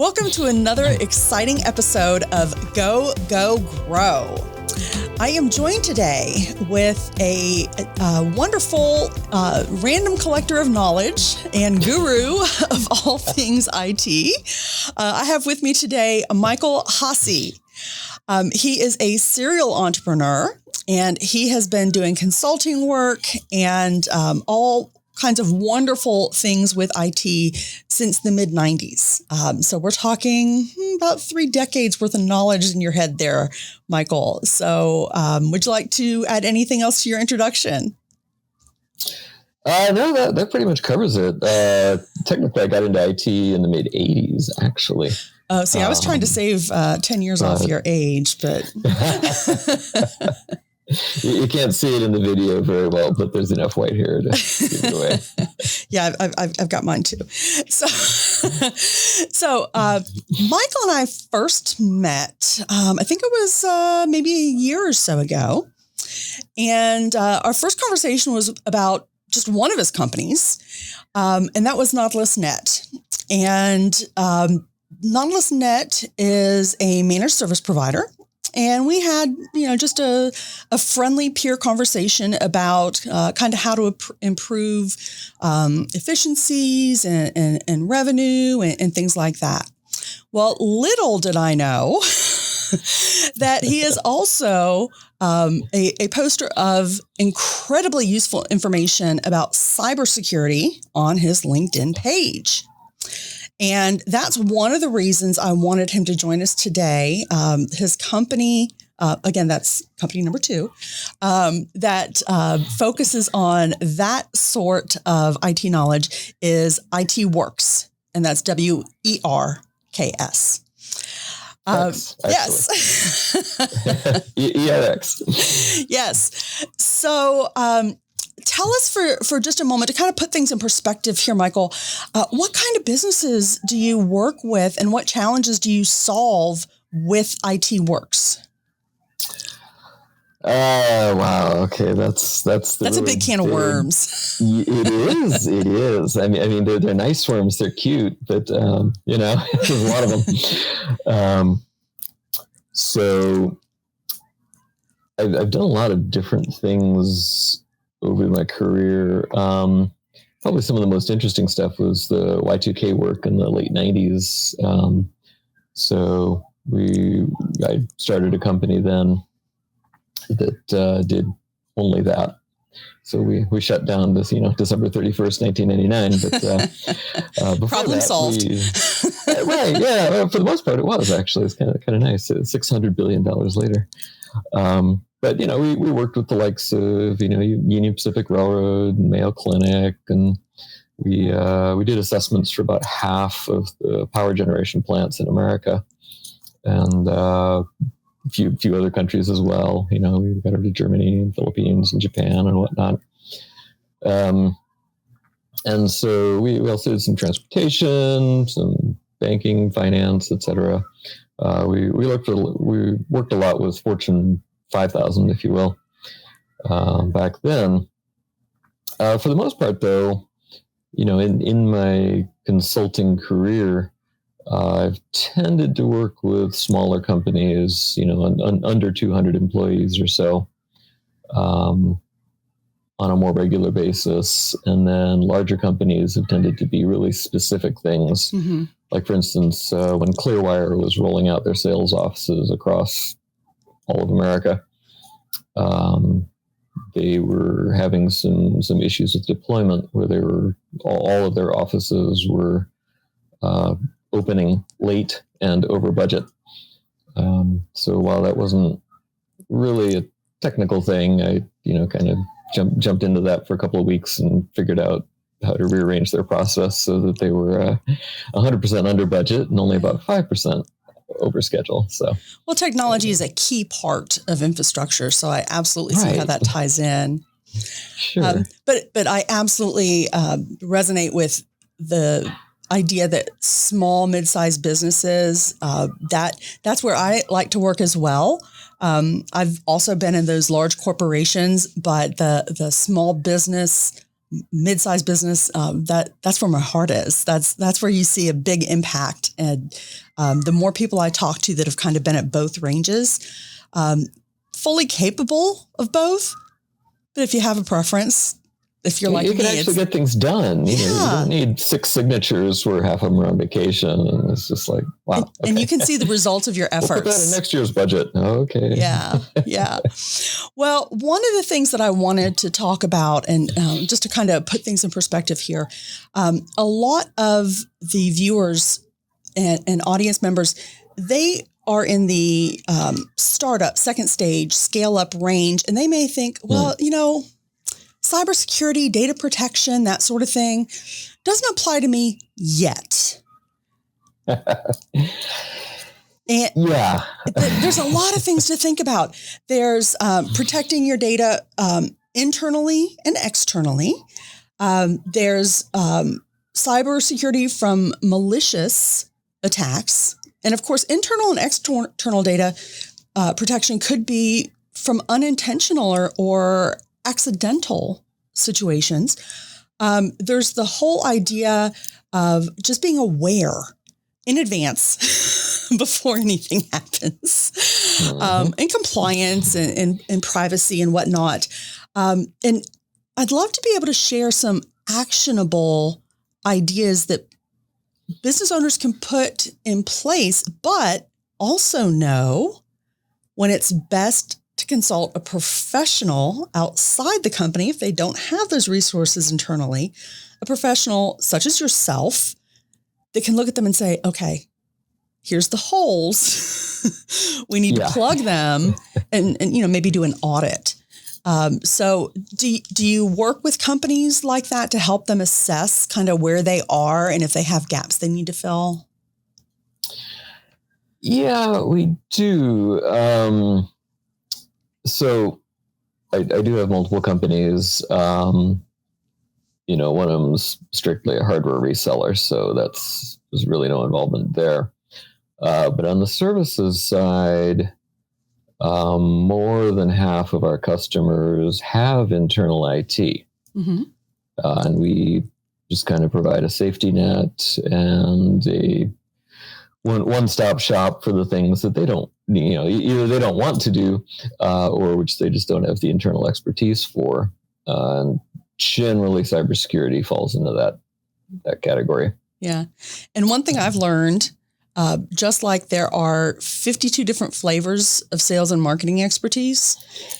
Welcome to another exciting episode of Go, Go, Grow. I am joined today with a wonderful random collector of knowledge and guru of all things IT. I have with me today Michael Hasse. He is a serial entrepreneur, and he has been doing consulting work and all kinds of wonderful things with IT since the mid-90s. So we're talking about 3 decades worth of knowledge in your head there, Michael. So would you like to add anything else to your introduction? No, that pretty much covers it. Technically, I got into IT in the mid-'80s, actually. Oh, see, I was trying to save 10 years off your age, but... You can't see it in the video very well, but there's enough white hair to give it away. Yeah, I've got mine too. So Michael and I first met, I think it was maybe a year or so ago. And our first conversation was about just one of his companies, and that was Nautilus.net. And Nautilus.net is a managed service provider. And we had, just a friendly peer conversation about kind of how to improve efficiencies and revenue and things like that. Well, little did I know that he is also a poster of incredibly useful information about cybersecurity on his LinkedIn page. And that's one of the reasons I wanted him to join us today. His company, again, that's company number 2, that focuses on that sort of IT knowledge is ITWerks, and that's WERKS. Yes. ERX. Yes. So, tell us for just a moment to kind of put things in perspective here, Michael. What kind of businesses do you work with, and what challenges do you solve with ITWerks? Wow. Okay, that's a big can of worms. It is. I mean, they're nice worms. They're cute, but there's a lot of them. So I've done a lot of different things over my career. Probably some of the most interesting stuff was the Y2K work in the late 90s. So I started a company then that did only that. So we shut down this, December 31st, 1999. But problem that, solved. Right? Yeah. For the most part, it was actually. It's kind of nice. $600 billion later. But, we worked with the likes of, Union Pacific Railroad and Mayo Clinic, and we did assessments for about half of the power generation plants in America, and a few other countries as well. We got over to Germany and Philippines and Japan and whatnot. And so we also did some transportation, some banking, finance, etc. We worked a lot with Fortune 5,000, if you will, back then. For the most part, though, in my consulting career, I've tended to work with smaller companies, under 200 employees or so, on a more regular basis. And then larger companies have tended to be really specific things. Mm-hmm. Like, for instance, when Clearwire was rolling out their sales offices across all of America, they were having some issues with deployment, where they were all of their offices were opening late and over budget. So while that wasn't really a technical thing, I kind of jumped into that for a couple of weeks and figured out how to rearrange their process so that they were 100% under budget and only about 5% over schedule. So, well, technology is a key part of infrastructure, so I absolutely see how that ties in. Sure. But I absolutely resonate with the idea that small, mid-sized businesses, that's where I like to work as well. I've also been in those large corporations, but the small business mid-sized business, that's where my heart is. That's where you see a big impact. And the more people I talk to that have kind of been at both ranges, fully capable of both. But if you have a preference, if you're like you can me, actually get things done. Yeah. You don't need 6 signatures where half of them are on vacation. And it's just like, wow. And you can see the results of your efforts. We'll put that in next year's budget. Okay. Yeah. Well, one of the things that I wanted to talk about, and just to kind of put things in perspective here, a lot of the viewers and audience members, they are in the startup, second stage, scale up range, and they may think, well, cybersecurity, data protection, that sort of thing doesn't apply to me yet. And there's a lot of things to think about. There's protecting your data internally and externally. There's cybersecurity from malicious attacks. And of course, internal and external data protection could be from unintentional or accidental situations. There's the whole idea of just being aware in advance before anything happens, and compliance and privacy and whatnot. And I'd love to be able to share some actionable ideas that business owners can put in place, but also know when it's best to consult a professional outside the company if they don't have those resources internally, a professional such as yourself that can look at them and say, okay, here's the holes. We need to plug them and maybe do an audit. So do you work with companies like that to help them assess kind of where they are and if they have gaps they need to fill? Yeah, we do. So I do have multiple companies. One of them's strictly a hardware reseller, so there's really no involvement there. But on the services side, more than half of our customers have internal IT. Mm-hmm. And we just kind of provide a safety net and a one-stop shop for the things that they don't, either they don't want to do, or which they just don't have the internal expertise for. And generally, cybersecurity falls into that category. Yeah. And one thing I've learned, just like there are 52 different flavors of sales and marketing expertise,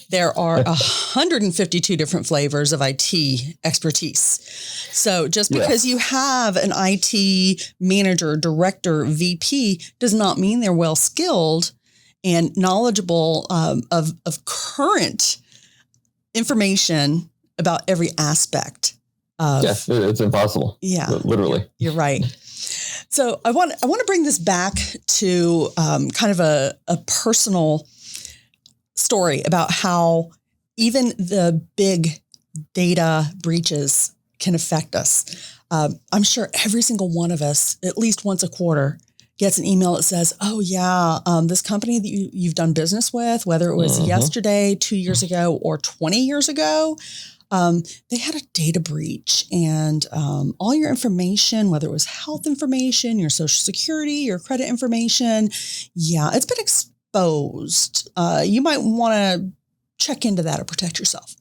there are 152 different flavors of IT expertise. So just because you have an IT manager, director, VP does not mean they're well skilled and knowledgeable of current information about every aspect. Yes, it's impossible. Yeah, literally. You're right. So I want to bring this back to kind of a personal story about how even the big data breaches can affect us. I'm sure every single one of us, at least once a quarter, gets an email that says, oh yeah, this company that you've done business with, whether it was yesterday, 2 years ago, or 20 years ago, they had a data breach and all your information, whether it was health information, your social security, your credit information, it's been exposed. You might want to check into that or protect yourself.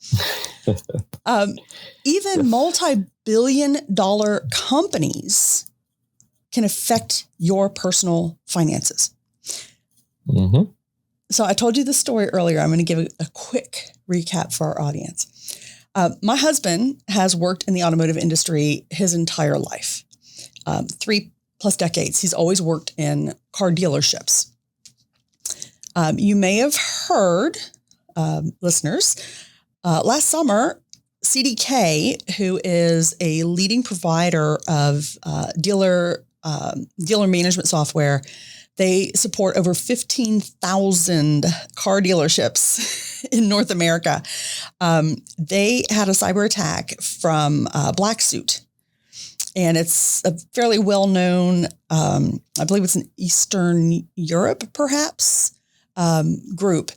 Even multi-billion-dollar companies can affect your personal finances. Mm-hmm. So I told you the story earlier. I'm going to give a quick recap for our audience. My husband has worked in the automotive industry his entire life, 3+ decades. He's always worked in car dealerships. You may have heard, listeners, last summer, CDK, who is a leading provider of dealer management software, they support over 15,000 car dealerships in North America. They had a cyber attack from Black Suit. And it's a fairly well-known, I believe it's an Eastern Europe, perhaps, group.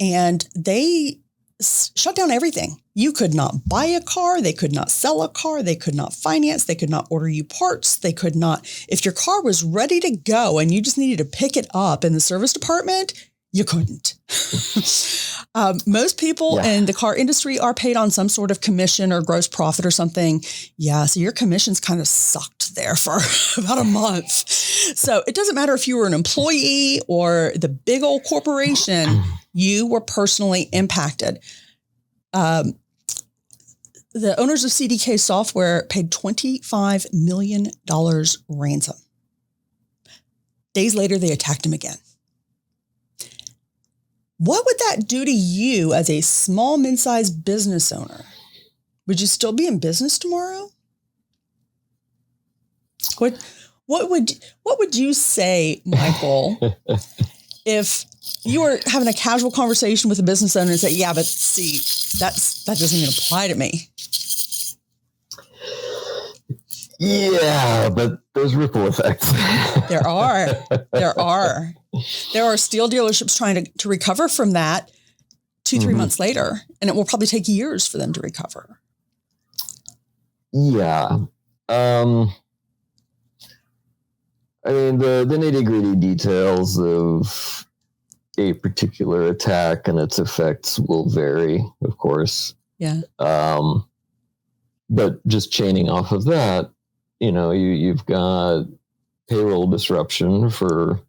And they shut down everything. You could not buy a car. They could not sell a car. They could not finance. They could not order you parts. They could not, if your car was ready to go and you just needed to pick it up in the service department, you couldn't. Most people in the car industry are paid on some sort of commission or gross profit or something. Yeah. So your commissions kind of sucked there for about a month. So it doesn't matter if you were an employee or the big old corporation, you were personally impacted. The owners of CDK Software paid $25 million ransom. Days later, they attacked him again. What would that do to you as a small, mid-sized business owner? Would you still be in business tomorrow? What would you say, Michael, if you were having a casual conversation with a business owner and say, yeah, but see, that doesn't even apply to me? Yeah, but there's ripple effects. There are steel dealerships trying to recover from that 2-3 months later, and it will probably take years for them to recover. Yeah. I mean, the nitty-gritty details of a particular attack and its effects will vary, of course. Yeah. But just chaining off of that, you've got payroll disruption for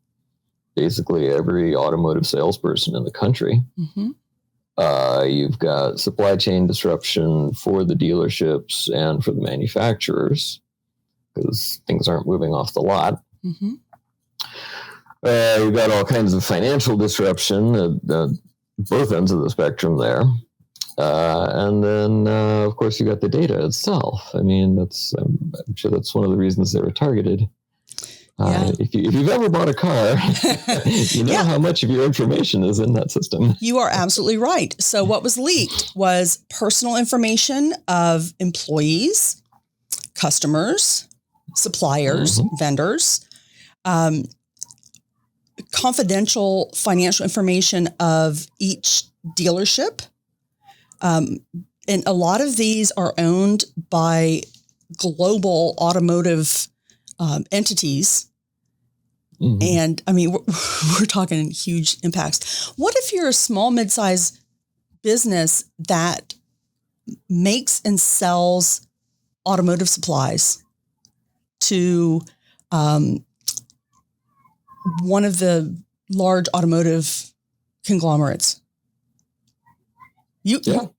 basically every automotive salesperson in the country. You've got supply chain disruption for the dealerships and for the manufacturers because things aren't moving off the lot. You've got all kinds of financial disruption at both ends of the spectrum there. And then, of course, you got the data itself. I mean, I'm sure that's one of the reasons they were targeted. If you've ever bought a car, you know how much of your information is in that system. You are absolutely right. So what was leaked was personal information of employees, customers, suppliers, vendors, confidential financial information of each dealership. And a lot of these are owned by global automotive entities. And I mean, we're talking huge impacts. What if you're a small, mid-sized business that makes and sells automotive supplies to one of large automotive conglomerates?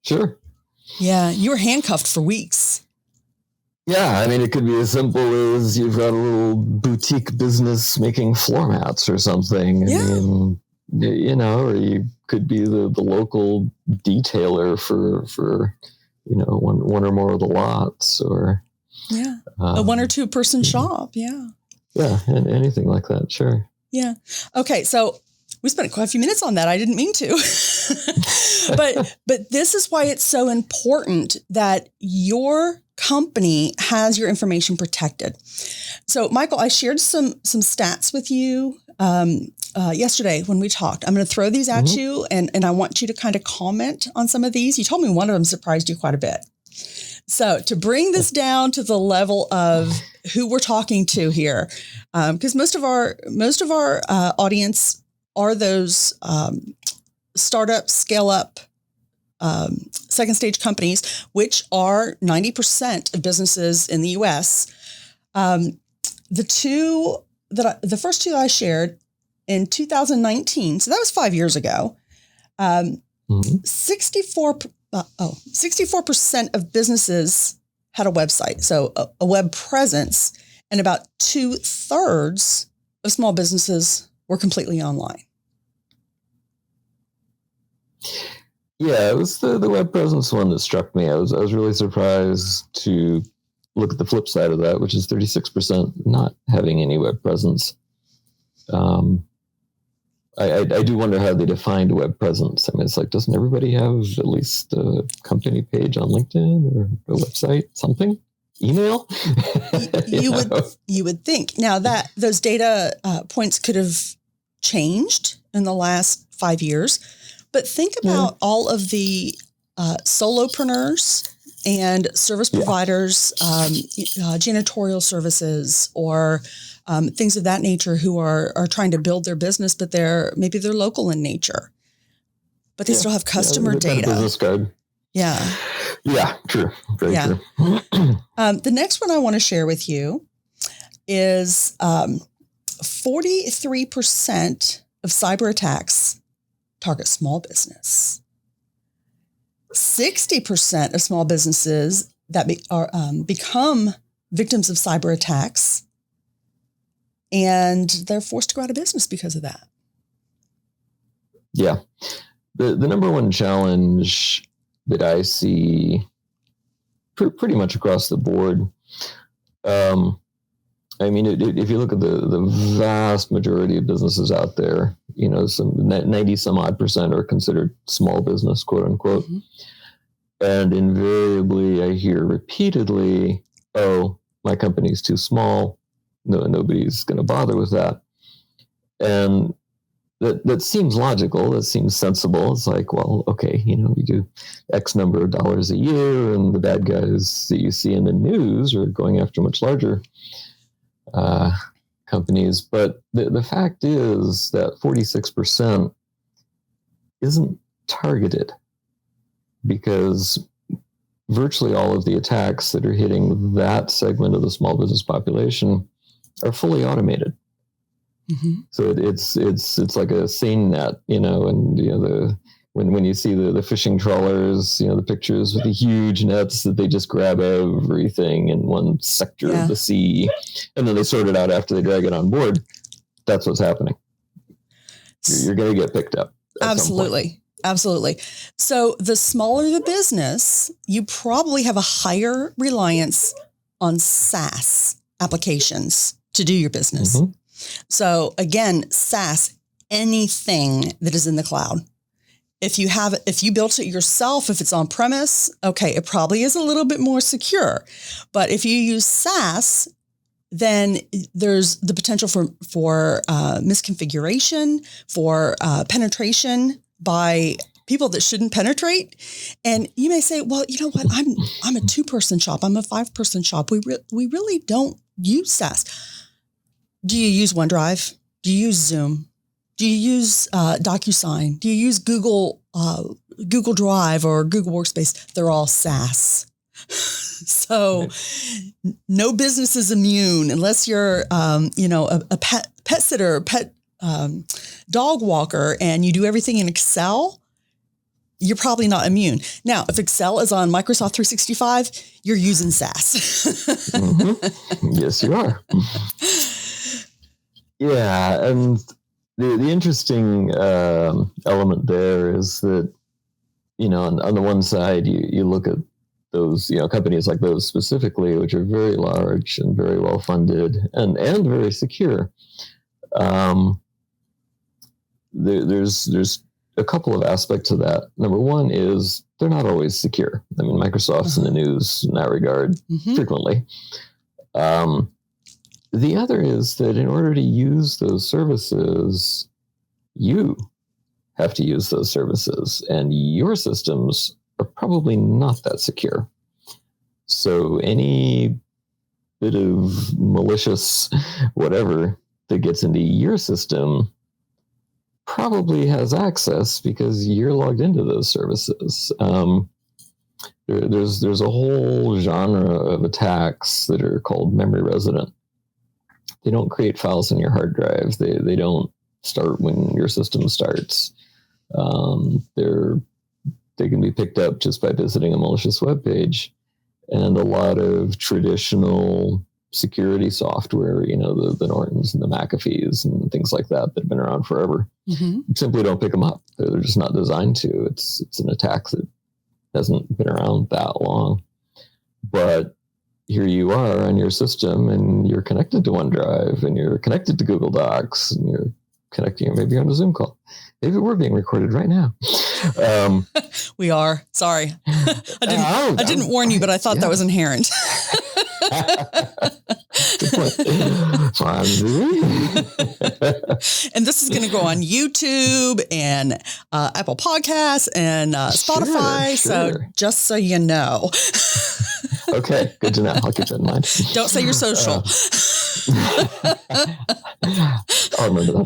Sure. Yeah, you were handcuffed for weeks. Yeah, I mean, it could be as simple as you've got a little boutique business making floor mats or something. I mean, or you could be the local detailer for one or more of the lots, or a 1 or 2 person shop. And anything like that. Sure. Yeah. Okay. So we spent quite a few minutes on that. I didn't mean to, but this is why it's so important that your company has your information protected. So, Michael, I shared some stats with you yesterday when we talked. I'm going to throw these at you, and I want you to kind of comment on some of these. You told me one of them surprised you quite a bit. So, to bring this down to the level of who we're talking to here, because most of our audience are those startup, scale up, second stage companies, which are 90% of businesses in the US. The first two I shared in 2019, so that was 5 years ago, 64% of businesses had a website, so a web presence, and about 2/3 of small businesses were completely online. Yeah, it was the web presence one that struck me. I was really surprised to look at the flip side of that, which is 36% not having any web presence. I do wonder how they defined web presence. I mean, it's like, doesn't everybody have at least a company page on LinkedIn or a website, something? Email? You would think. Now that those data points could have changed in the last 5 years, but think about all of the solopreneurs and service providers, janitorial services, or things of that nature who are trying to build their business, but they're local in nature, but they still have customer data. Business card. Yeah. Yeah, true. Very true. The next one I want to share with you is 43% of cyber attacks target small business. 60% of small businesses that become victims of cyber attacks, and they're forced to go out of business because of that. Yeah. The number one challenge that I see pretty much across the board, if you look at the vast majority of businesses out there, some 90 some odd percent are considered small business, quote unquote. Mm-hmm. And invariably I hear repeatedly, oh, my company's too small. No, nobody's going to bother with that. And that seems logical. That seems sensible. It's like, well, okay, we do X number of dollars a year, and the bad guys that you see in the news are going after much larger companies. But the fact is that 46% isn't targeted, because virtually all of the attacks that are hitting that segment of the small business population are fully automated. Mm-hmm. So it's like a seine net, and when you see the fishing trawlers, the pictures with the huge nets that they just grab everything in one sector of the sea, and then they sort it out after they drag it on board. That's what's happening. You're going to get picked up. Absolutely. So the smaller the business, you probably have a higher reliance on SaaS applications to do your business. Mm-hmm. So again, SaaS, anything that is in the cloud. If you built it yourself, if it's on premise, okay, it probably is a little bit more secure. But if you use SaaS, then there's the potential for misconfiguration, for penetration by people that shouldn't penetrate. And you may say, well, you know what? I'm a 2-person shop. I'm a 5-person shop. We really don't use SaaS. Do you use OneDrive? Do you use Zoom? Do you use DocuSign? Do you use Google Drive or Google Workspace? They're all SaaS. So no business is immune unless you're, a pet sitter, dog walker, and you do everything in Excel. You're probably not immune. Now, if Excel is on Microsoft 365, you're using SaaS. Mm-hmm. Yes, you are. Yeah, and the interesting element there is that, on the one side, you look at those, companies like those specifically, which are very large and very well funded and very secure. There's a couple of aspects to that. Number one is they're not always secure. I mean, Microsoft's in the news in that regard frequently. The other is that in order to use those services, you have to use those services, and your systems are probably not that secure. So any bit of malicious whatever that gets into your system probably has access because you're logged into those services. There's a whole genre of attacks that are called memory resident. They don't create files in your hard drive. They don't start when your system starts. They can be picked up just by visiting a malicious web page. And a lot of traditional security software, the Nortons and the McAfees and things like that have been around forever, simply don't pick them up. They're just not designed to. It's an attack that hasn't been around that long. But here you are on your system, and you're connected to OneDrive, and you're connected to Google Docs, and you're connecting, maybe on a Zoom call. Maybe we're being recorded right now. We are. Sorry. I didn't warn you, but I thought that was inherent. Good And this is going to go on YouTube and Apple Podcasts and Spotify. Sure. So just so you know. Okay, good to know. I'll keep that in mind. Don't say you're social. I'll remember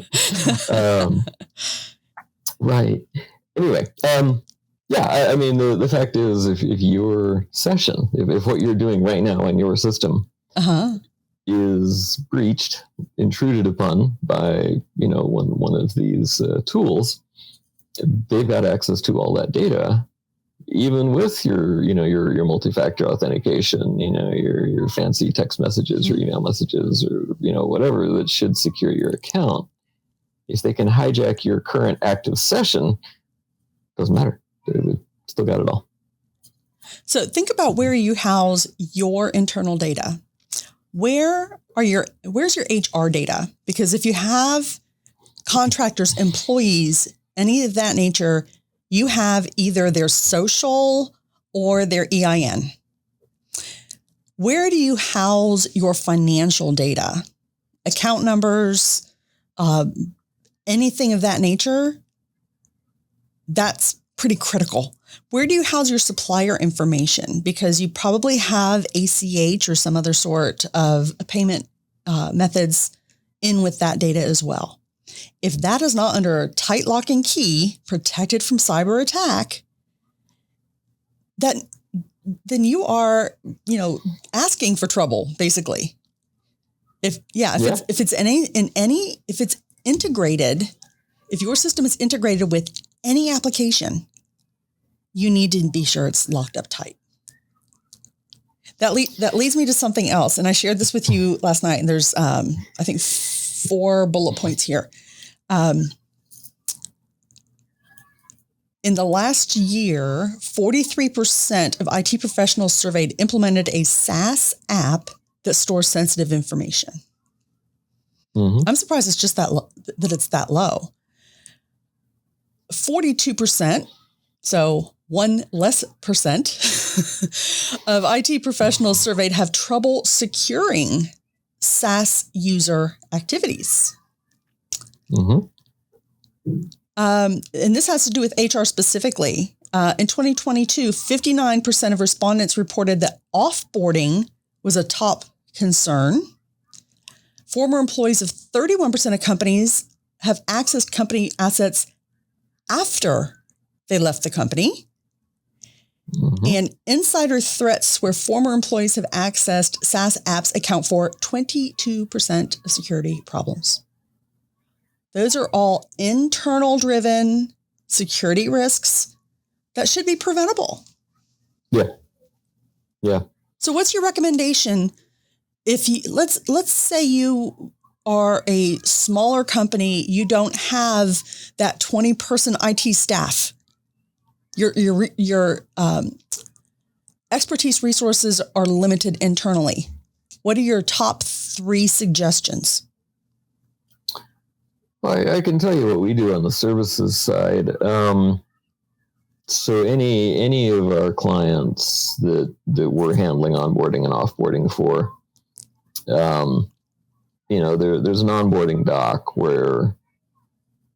that. Right. Anyway, yeah, I mean, the fact is, if your session, if what you're doing right now in your system is breached, intruded upon by, one of these tools, they've got access to all that data, even with your multi-factor authentication, your fancy text messages or email messages or, whatever that should secure your account. If they can hijack your current active session, doesn't matter. They still got it all. So think about where you house your internal data. Where's your HR data? Because if you have contractors, employees, any of that nature, you have either their social or their EIN. Where do you house your financial data? Account numbers, anything of that nature? That's pretty critical. Where do you house your supplier information? Because you probably have ACH or some other sort of payment methods in with that data as well. If that is not under a tight lock and key, protected from cyber attack, then you are, asking for trouble, basically. If it's integrated, if your system is integrated with any application, you need to be sure it's locked up tight. That leads me to something else. And I shared this with you last night. And there's, I think, 4 bullet points here. In the last year, 43% of IT professionals surveyed implemented a SaaS app that stores sensitive information. Mm-hmm. I'm surprised it's just that it's that low. 42%, so 1 less percent of IT professionals surveyed have trouble securing SaaS user activities. Mm-hmm. And this has to do with HR specifically. In 2022, 59% of respondents reported that offboarding was a top concern. Former employees of 31% of companies have accessed company assets after they left the company. Mm-hmm. And insider threats where former employees have accessed SaaS apps account for 22% of security problems. Those are all internal driven security risks that should be preventable. Yeah. Yeah. So what's your recommendation if you, let's say you are a smaller company, you don't have that 20-person IT staff. Your expertise resources are limited internally. What are your top 3 suggestions? Well, I can tell you what we do on the services side. So any of our clients that we're handling onboarding and offboarding for, there's an onboarding doc where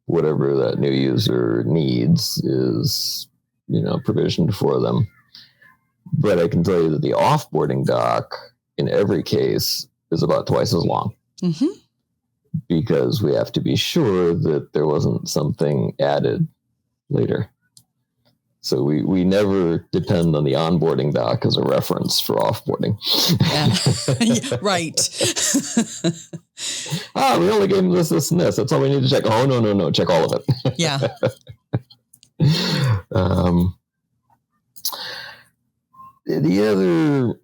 whatever that new user needs is, provisioned for them. But I can tell you that the offboarding doc in every case is about twice as long. Mm-hmm. Because we have to be sure that there wasn't something added later. So we never depend on the onboarding doc as a reference for offboarding. Yeah. Right. We only gave them this, and this. That's all we need to check. Oh, no. Check all of it. Yeah. The other,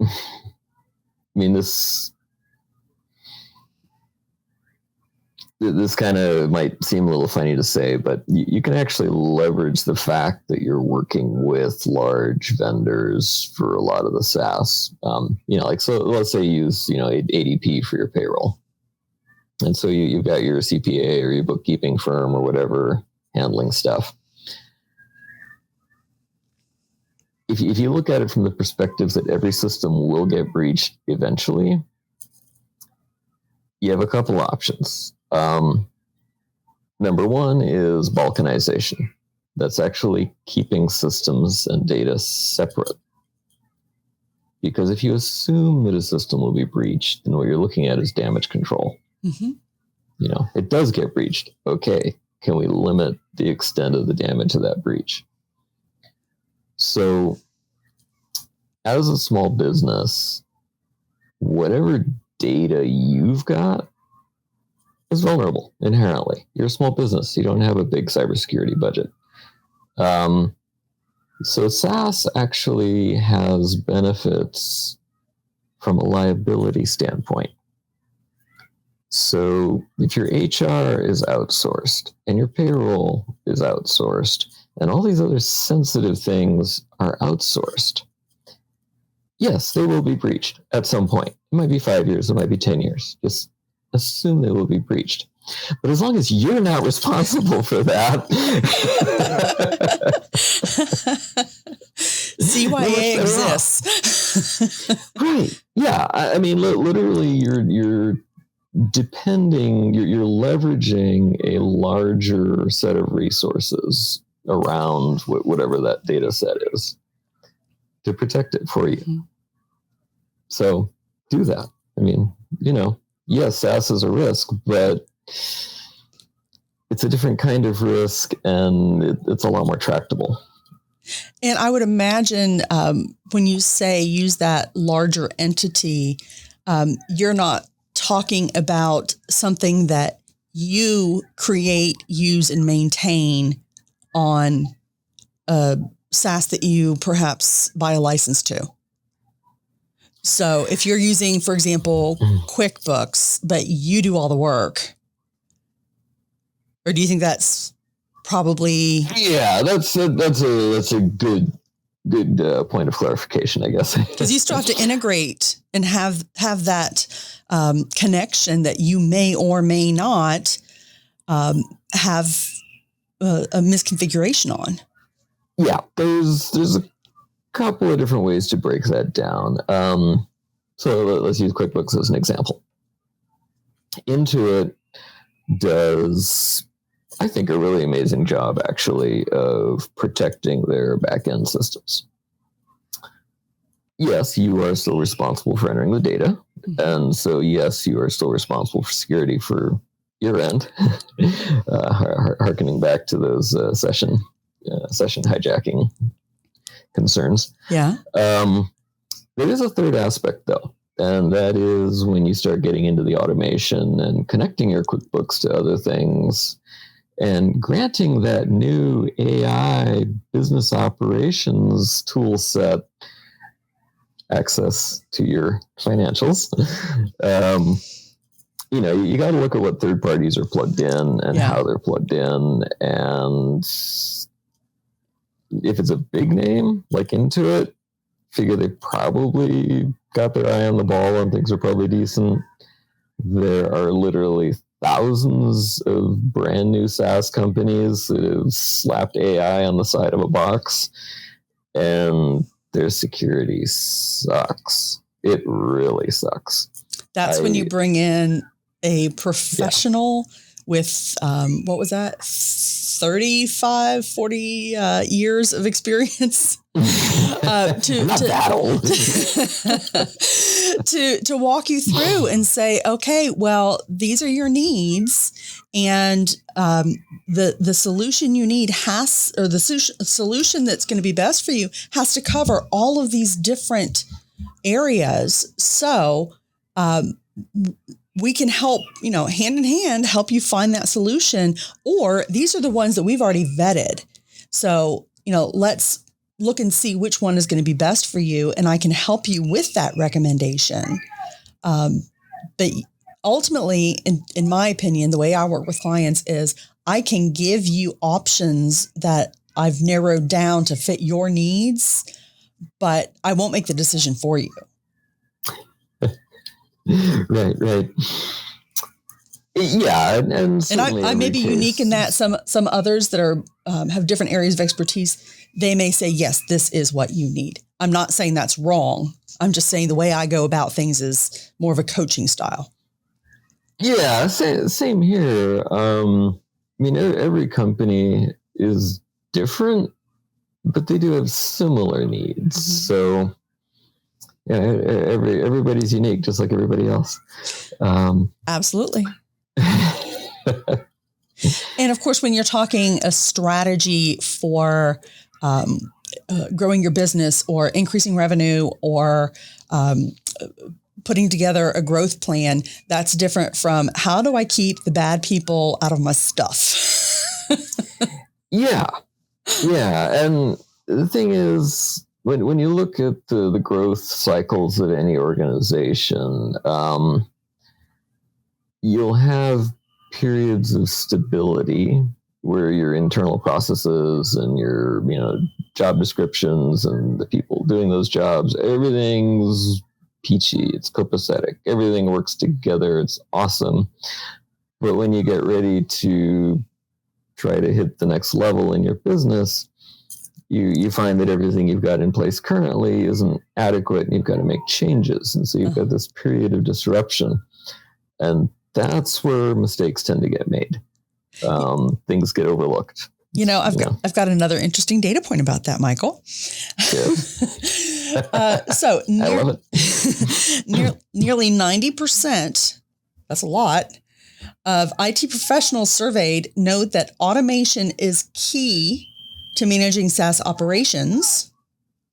this kind of might seem a little funny to say, but you can actually leverage the fact that you're working with large vendors for a lot of the SaaS. So let's say you use, ADP for your payroll. And so you've got your CPA or your bookkeeping firm or whatever handling stuff. If you look at it from the perspective that every system will get breached eventually, you have a couple options. Number one is balkanization. That's actually keeping systems and data separate. Because if you assume that a system will be breached, then what you're looking at is damage control. Mm-hmm. It does get breached. Okay, can we limit the extent of the damage of that breach? So, as a small business, whatever data you've got is vulnerable inherently. You're a small business. You don't have a big cybersecurity budget. So SaaS actually has benefits from a liability standpoint. So if your HR is outsourced and your payroll is outsourced and all these other sensitive things are outsourced, yes, they will be breached at some point. It might be 5 years, it might be 10 years. Just assume they will be breached. But as long as you're not responsible for that. CYA exists. Right. Yeah. I mean, literally, you're leveraging a larger set of resources around whatever that data set is to protect it for you. Mm-hmm. So do that. I mean, yes, SaaS is a risk, but it's a different kind of risk and it's a lot more tractable. And I would imagine when you say use that larger entity, you're not talking about something that you create, use, and maintain on a SaaS that you perhaps buy a license to. So if you're using, for example, QuickBooks, but you do all the work, or do you think that's probably? Yeah, that's a good point of clarification, I guess. Because you still have to integrate and have that connection that you may or may not have a misconfiguration on. Yeah, there's a couple of different ways to break that down. So let's use QuickBooks as an example. Intuit does, I think, a really amazing job, actually, of protecting their back-end systems. Yes, you are still responsible for entering the data. Mm-hmm. And so, yes, you are still responsible for security for your end, hearkening back to those session hijacking concerns. Yeah. There is a third aspect, though, and that is when you start getting into the automation and connecting your QuickBooks to other things and granting that new AI business operations tool set access to your financials. You got to look at what third parties are plugged in and how they're plugged in. And if it's a big name like Intuit, figure they probably got their eye on the ball and things are probably decent. There are literally thousands of brand new SaaS companies that have slapped AI on the side of a box, and their security sucks. It really sucks. That's when you bring in a professional with, what was that? 35, 40 years of experience not that old. to walk you through and say, okay, well, these are your needs, and the solution you need the solution that's going to be best for you has to cover all of these different areas. So we can help, hand in hand, help you find that solution, or these are the ones that we've already vetted. So, let's look and see which one is going to be best for you. And I can help you with that recommendation. But ultimately, in my opinion, the way I work with clients is I can give you options that I've narrowed down to fit your needs, but I won't make the decision for you. Right. Yeah, and I may be unique in that some others that are have different areas of expertise, they may say, yes, this is what you need. I'm not saying that's wrong. I'm just saying the way I go about things is more of a coaching style. Yeah, same here. I mean, every company is different, but they do have similar needs. So, yeah, everybody's unique, just like everybody else. Absolutely. And of course, when you're talking a strategy for growing your business or increasing revenue or putting together a growth plan, that's different from how do I keep the bad people out of my stuff? Yeah. And the thing is, when you look at the growth cycles of any organization, you'll have periods of stability where your internal processes and your job descriptions and the people doing those jobs, everything's peachy, it's copacetic, everything works together, it's awesome. But when you get ready to try to hit the next level in your business, you find that everything you've got in place currently isn't adequate and you've got to make changes. And so you've got this period of disruption. And that's where mistakes tend to get made. Things get overlooked. I've got another interesting data point about that, Michael. So I love it. Nearly 90%, that's a lot, of IT professionals surveyed note that automation is key to managing SaaS operations.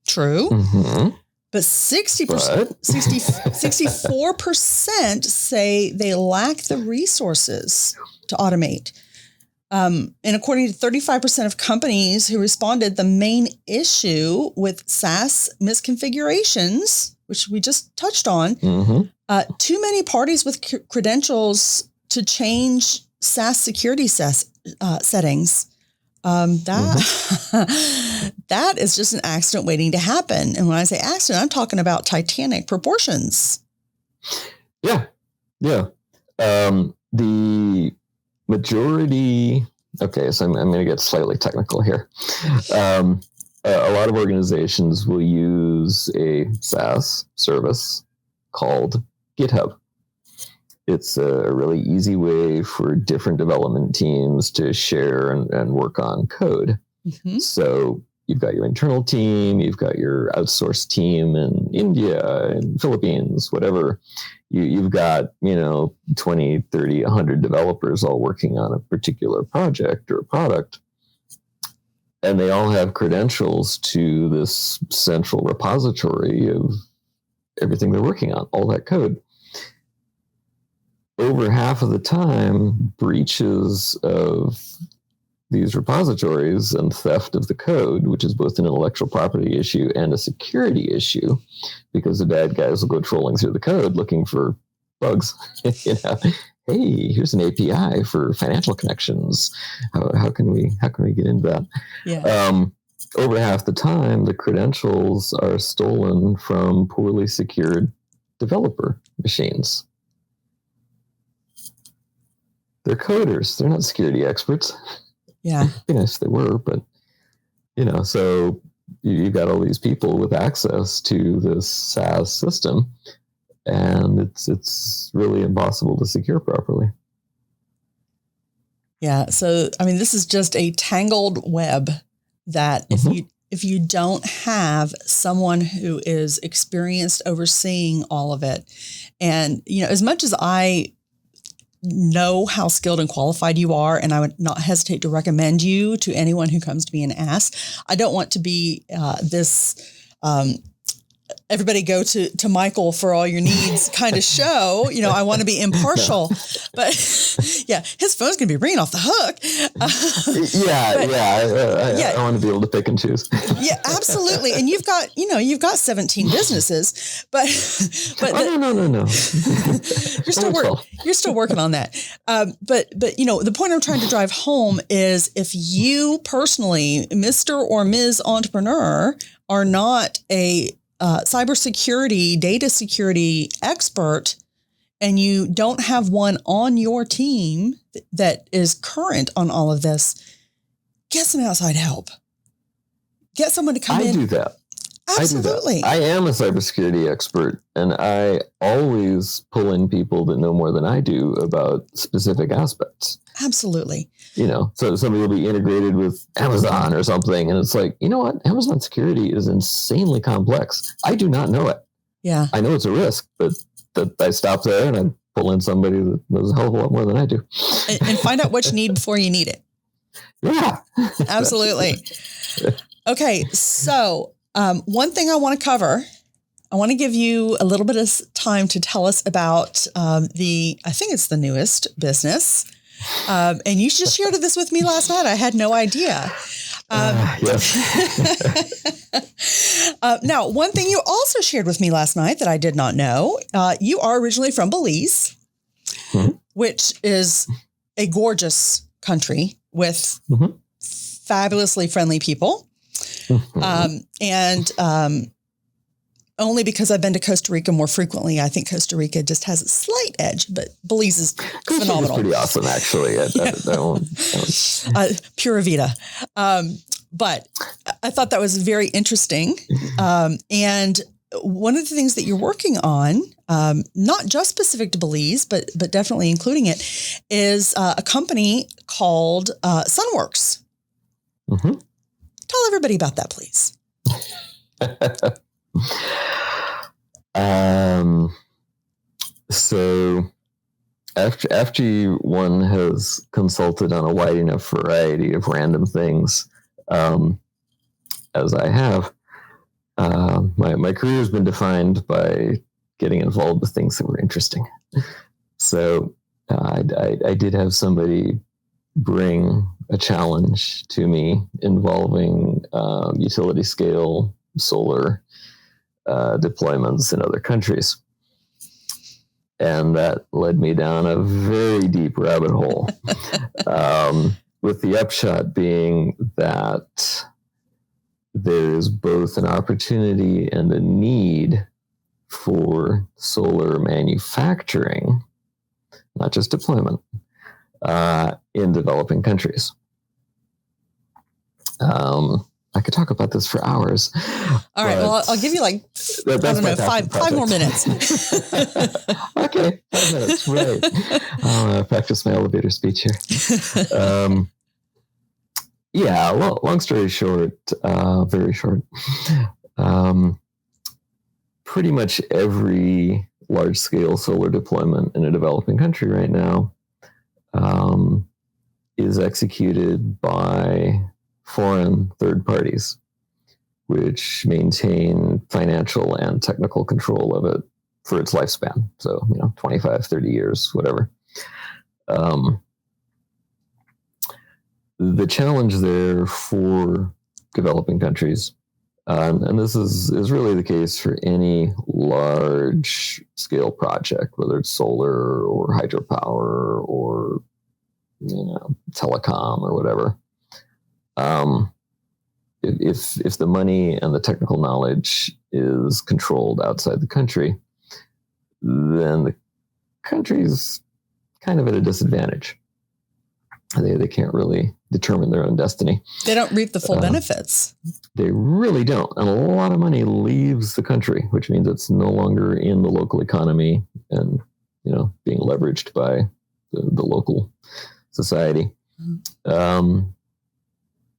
True. Mm-hmm. But 64% say they lack the resources to automate. And according to 35% of companies who responded, the main issue with SaaS misconfigurations, which we just touched on, too many parties with credentials to change SaaS security settings. That is just an accident waiting to happen. And when I say accident, I'm talking about titanic proportions. Yeah. The majority, okay, so I'm going to get slightly technical here. A lot of organizations will use a SaaS service called GitHub. It's a really easy way for different development teams to share and work on code. Mm-hmm. So you've got your internal team, you've got your outsourced team in India and Philippines, whatever. You've got, 20, 30, 100 developers all working on a particular project or product. And they all have credentials to this central repository of everything they're working on, all that code. Over half of the time, breaches of these repositories and theft of the code, which is both an intellectual property issue and a security issue, because the bad guys will go trolling through the code looking for bugs. Hey, here's an API for financial connections. How can we get into that? Yeah. Over half the time, the credentials are stolen from poorly secured developer machines. They're coders. They're not security experts. Yeah. It'd be nice if they were, but, so you've got all these people with access to this SaaS system, and it's really impossible to secure properly. Yeah. So, this is just a tangled web that if you don't have someone who is experienced overseeing all of it, and, as much as I know how skilled and qualified you are, and I would not hesitate to recommend you to anyone who comes to me and asks. I don't want to be this everybody go to Michael for all your needs kind of show. I want to be impartial, but yeah, his phone's going to be ringing off the hook. I want to be able to pick and choose. Yeah, absolutely. And you've got 17 businesses, but no. You're still working on that. But the point I'm trying to drive home is if you personally, Mr. or Ms. Entrepreneur, are not a cybersecurity, data security expert, and you don't have one on your team that is current on all of this, get some outside help. Get someone to come in. I do that. Absolutely. I am a cybersecurity expert, and I always pull in people that know more than I do about specific aspects. Absolutely. So somebody will be integrated with Amazon or something, and it's like, you know what? Amazon security is insanely complex. I do not know it. Yeah. I know it's a risk, but I stop there and I pull in somebody that knows a hell of a lot more than I do. And find out what you need before you need it. Yeah. Absolutely. Okay. So one thing I want to cover, I want to give you a little bit of time to tell us about I think it's the newest business. And you just shared this with me last night. I had no idea. Yes. Now, one thing you also shared with me last night that I did not know, you are originally from Belize, which is a gorgeous country with fabulously friendly people. And only because I've been to Costa Rica more frequently, I think Costa Rica just has a slight edge, but Belize is phenomenal. Pretty awesome, actually. Pura vida. But I thought that was very interesting. And one of the things that you're working on, not just specific to Belize, but definitely including it, is a company called Sunworks. Tell everybody about that, please. So after one has consulted on a wide enough variety of random things, as I have, my career has been defined by getting involved with things that were interesting. So I did have somebody bring a challenge to me involving utility scale solar deployments in other countries. And that led me down a very deep rabbit hole, with the upshot being that there's both an opportunity and a need for solar manufacturing, not just deployment, in developing countries. I could talk about this for hours. All right. Well, I'll give you five more minutes. Okay. 5 minutes. Right. I'll practice my elevator speech here. Yeah. Well, long story short, very short. Pretty much every large scale solar deployment in a developing country right now is executed by foreign third parties, which maintain financial and technical control of it for its lifespan. So, 25, 30 years, whatever. The challenge there for developing countries, and this is really the case for any large scale project, whether it's solar or hydropower or, telecom or whatever. If the money and the technical knowledge is controlled outside the country, then the country's kind of at a disadvantage. They can't really determine their own destiny. They don't reap the full benefits. They really don't. And a lot of money leaves the country, which means it's no longer in the local economy and, being leveraged by the local society.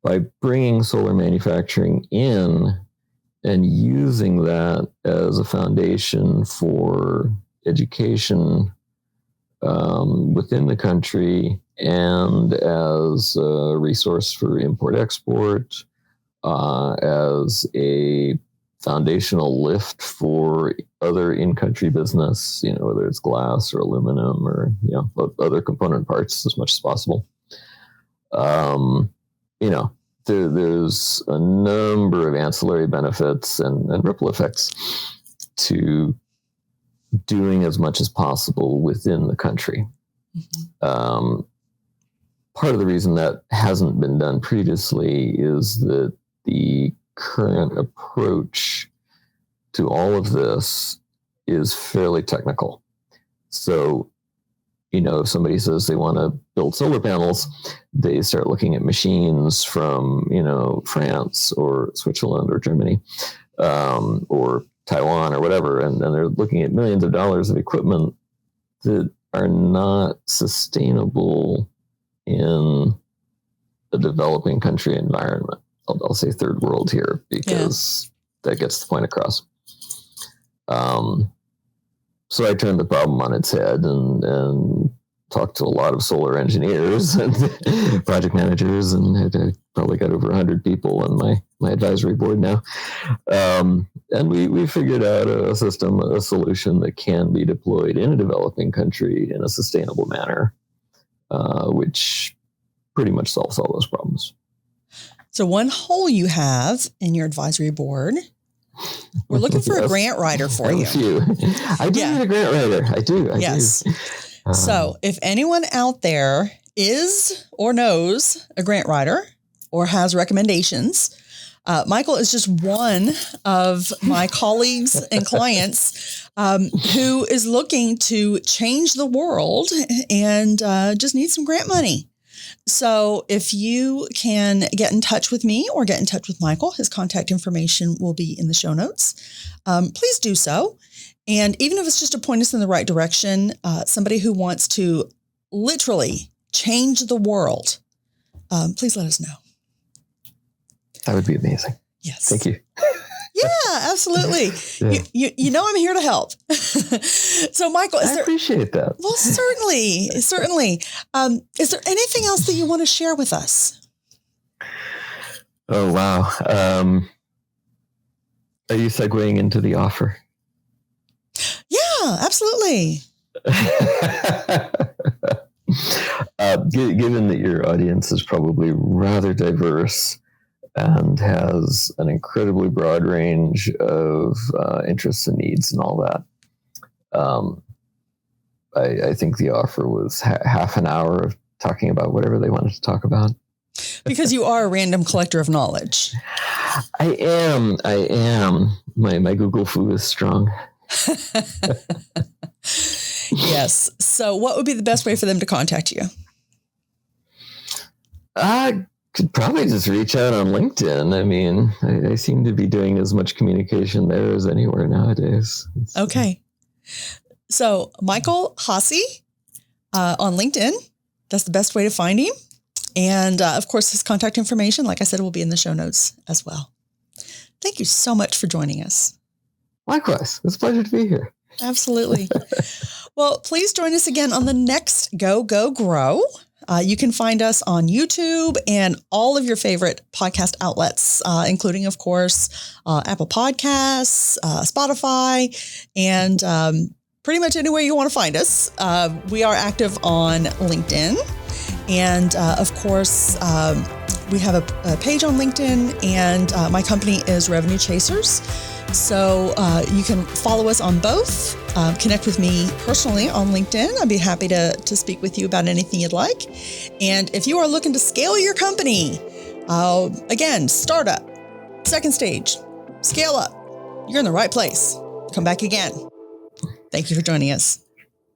By bringing solar manufacturing in and using that as a foundation for education within the country and as a resource for import-export, as a foundational lift for other in-country business, whether it's glass or aluminum or, other component parts as much as possible. There's a number of ancillary benefits and ripple effects to doing as much as possible within the country. Part of the reason that hasn't been done previously is that the current approach to all of this is fairly technical. So, if somebody says they want to build solar panels, they start looking at machines from, France or Switzerland or Germany. or Taiwan or whatever, and they're looking at millions of dollars of equipment that are not sustainable in a developing country environment. I'll say third world here because that gets the point across. So I turned the problem on its head and talked to a lot of solar engineers and project managers, and I probably got over 100 people on my advisory board now. And we figured out a system, a solution that can be deployed in a developing country in a sustainable manner, which pretty much solves all those problems. So one hole you have in your advisory board, we're looking for a grant writer for you. I do need a grant writer. I do. Yes. So if anyone out there is or knows a grant writer or has recommendations, Michael is just one of my colleagues and clients who is looking to change the world and just needs some grant money. So if you can get in touch with me or get in touch with Michael, his contact information will be in the show notes. Please do so. And even if it's just to point us in the right direction, somebody who wants to literally change the world, please let us know. That would be amazing. Yes. Thank you. Yeah, absolutely. Yeah. You know I'm here to help. So, Michael, I appreciate that. Well, certainly. Is there anything else that you want to share with us? Oh, wow. Are you segueing into the offer? Yeah, absolutely. Given that your audience is probably rather diverse and has an incredibly broad range of interests and needs and all that, I think the offer was half an hour of talking about whatever they wanted to talk about. Because you are a random collector of knowledge. I am. My Google foo is strong. Yes. So what would be the best way for them to contact you? Could probably just reach out on LinkedIn. I mean, I seem to be doing as much communication there as anywhere nowadays. Okay. So Michael Hasse on LinkedIn, that's the best way to find him. And of course, his contact information, like I said, will be in the show notes as well. Thank you so much for joining us. Likewise. It's a pleasure to be here. Absolutely. Well, please join us again on the next Go, Go, Grow. You can find us on YouTube and all of your favorite podcast outlets, including, of course, Apple Podcasts, Spotify, and pretty much anywhere you want to find us. We are active on LinkedIn. And of course, we have a page on LinkedIn, and my company is Revenue Chasers. So you can follow us on both. Connect with me personally on LinkedIn. I'd be happy to speak with you about anything you'd like. And if you are looking to scale your company, again, startup, second stage, scale up, you're in the right place. Come back again. Thank you for joining us.